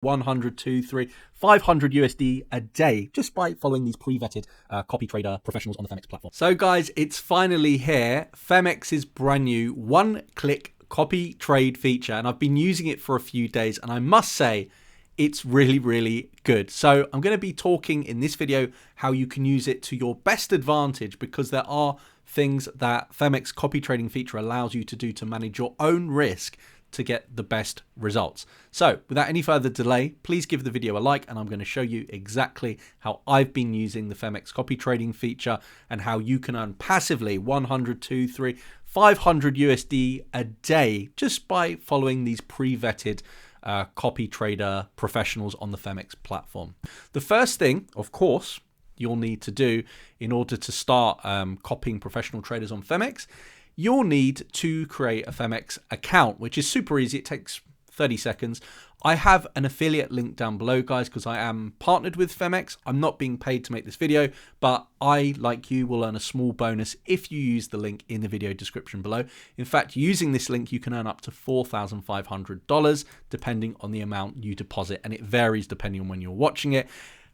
100, 2, 3, 500 USD a day just by following these pre-vetted copy trader professionals on the Phemex platform. So guys, it's finally here. Phemex's brand new one-click copy trade feature, and I've been using it for a few days, and I must say it's really good. So I'm going to be talking in this video how you can use it to your best advantage, because there are things that Phemex copy trading feature allows you to do to manage your own risk to get the best results. So without any further delay, please give the video a like, and I'm going to show you exactly how I've been using the Phemex copy trading feature and how you can earn passively 100, 2, 3, 500 USD a day just by following these pre-vetted copy trader professionals on the Phemex platform. The first thing, of course, you'll need to do in order to start copying professional traders on Phemex, you'll need to create a Phemex account, which is super easy. It takes 30 seconds. I have an affiliate link down below, guys, because I am partnered with Phemex. I'm not being paid to make this video, but I, like you, will earn a small bonus if you use the link in the video description below. In fact, using this link, you can earn up to $4,500 depending on the amount you deposit, and it varies depending on when you're watching it.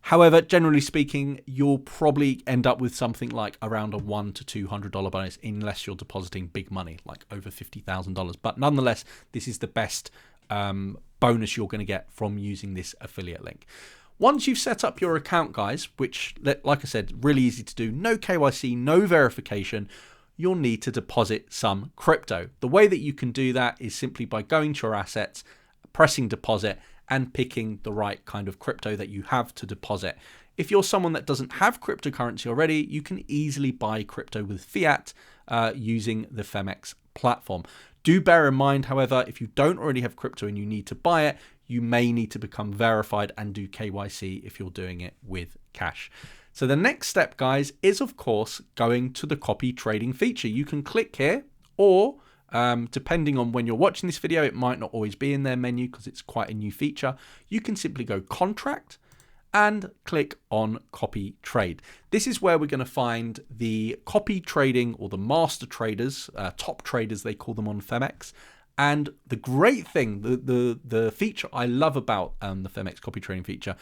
However, generally speaking, you'll probably end up with something like around a $100 to $200 bonus unless you're depositing big money, like over $50,000. But nonetheless, this is the best bonus you're going to get from using this affiliate link. Once you've set up your account, guys, which, like I said, really easy to do, no KYC, no verification, you'll need to deposit some crypto. The way that you can do that is simply by going to your assets, pressing deposit, and picking the right kind of crypto that you have to deposit. If you're someone that doesn't have cryptocurrency already, you can easily buy crypto with fiat using the Phemex platform. Do bear in mind, however, if you don't already have crypto and you need to buy it, you may need to become verified and do KYC if you're doing it with cash. So the next step, guys, is of course going to the copy trading feature. You can click here, or depending on when you're watching this video, it might not always be in their menu because it's quite a new feature. You can simply go contract and click on copy trade. This is where we're going to find the copy trading, or the master traders, top traders they call them on Phemex. And the great thing, the feature I love about the Phemex copy trading feature,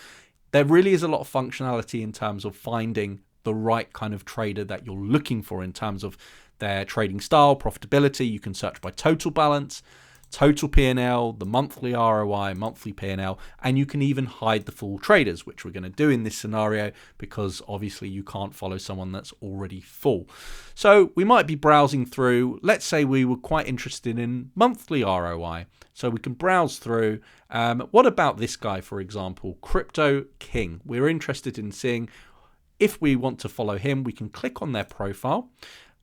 there really is a lot of functionality in terms of finding the right kind of trader that you're looking for in terms of their trading style, profitability. You can search by total balance, total P&L, the monthly ROI, monthly P&L, and you can even hide the full traders, which we're going to do in this scenario because obviously you can't follow someone that's already full. So we might be browsing through, let's say we were quite interested in monthly ROI. So we can browse through. What about this guy, for example, Crypto King? We're interested in seeing if we want to follow him. We can click on their profile.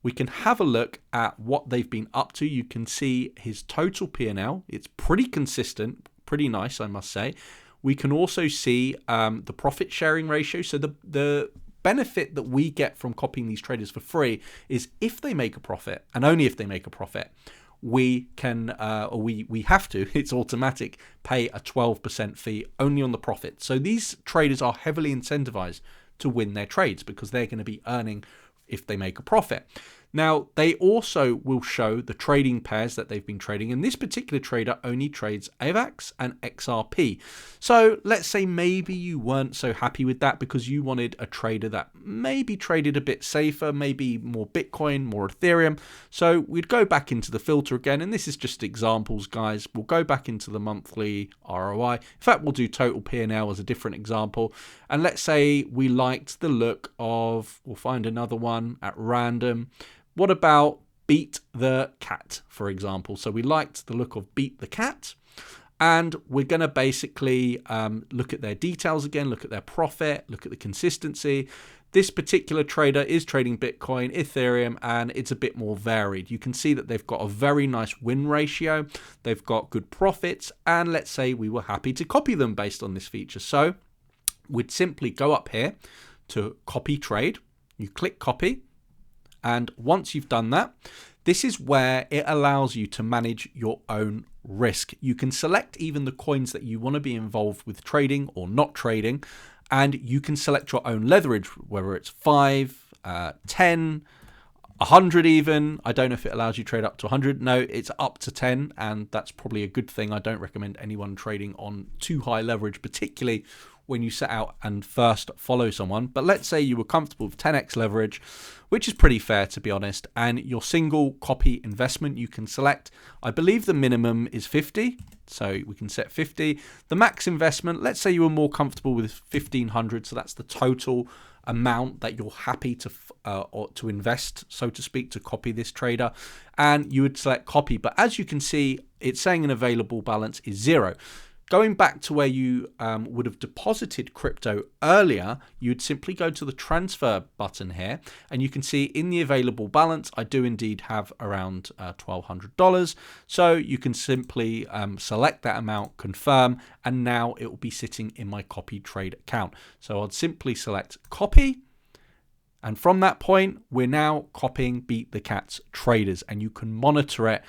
We can have a look at what they've been up to. You can see his total P&L. It's pretty consistent, pretty nice, I must say. We can also see the profit sharing ratio. So the benefit that we get from copying these traders for free is if they make a profit, and only if they make a profit, we can, or we have to, it's automatic, pay a 12% fee only on the profit. So these traders are heavily incentivized to win their trades because they're going to be earning if they make a profit. Now, they also will show the trading pairs that they've been trading, and this particular trader only trades AVAX and XRP. So let's say maybe you weren't so happy with that because you wanted a trader that maybe traded a bit safer, maybe more Bitcoin, more Ethereum. So we'd go back into the filter again, and this is just examples, guys. We'll go back into the monthly ROI. In fact, we'll do total P&L as a different example. And let's say we liked the look of, we'll find another one at random. What about Beat the Cat, for example? So we liked the look of Beat the Cat, and we're going to basically look at their details again, look at their profit, look at the consistency. This particular trader is trading Bitcoin, Ethereum, and it's a bit more varied. You can see that they've got a very nice win ratio. They've got good profits, and let's say we were happy to copy them based on this feature. So we'd simply go up here to copy trade. You click copy. And once you've done that, this is where it allows you to manage your own risk. You can select even the coins that you want to be involved with trading or not trading, and you can select your own leverage, whether it's 5, 10, 100 even. I don't know if it allows you to trade up to 100. No, it's up to 10, and that's probably a good thing. I don't recommend anyone trading on too high leverage, particularly when you set out and first follow someone. But let's say you were comfortable with 10x leverage, which is pretty fair to be honest, and your single copy investment you can select. I believe the minimum is 50, so we can set 50. The max investment, let's say you were more comfortable with 1500, so that's the total amount that you're happy to invest, so to speak, to copy this trader, and you would select copy. But as you can see, it's saying an available balance is 0. Going back to where you would have deposited crypto earlier, you'd simply go to the transfer button here, and you can see in the available balance, I do indeed have around $1,200. So you can simply select that amount, confirm, and now it will be sitting in my copy trade account. So I'd simply select copy. And from that point, we're now copying Beat the Cat's traders, and you can monitor it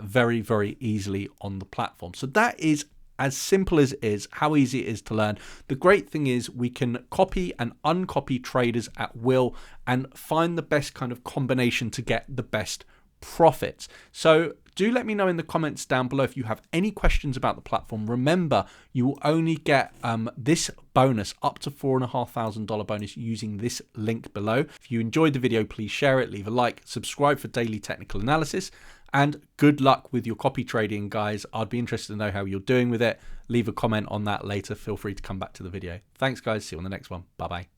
very, very easily on the platform. So that is as simple as it is, how easy it is to learn. The great thing is we can copy and uncopy traders at will and find the best kind of combination to get the best profits. So do let me know in the comments down below if you have any questions about the platform. Remember, you will only get this bonus, up to $4,500 bonus, using this link below. If you enjoyed the video, please share it, leave a like, subscribe for daily technical analysis, and good luck with your copy trading, guys. I'd be interested to know how you're doing with it. Leave a comment on that later. Feel free to come back to the video. Thanks, guys. See you on the next one. Bye-bye.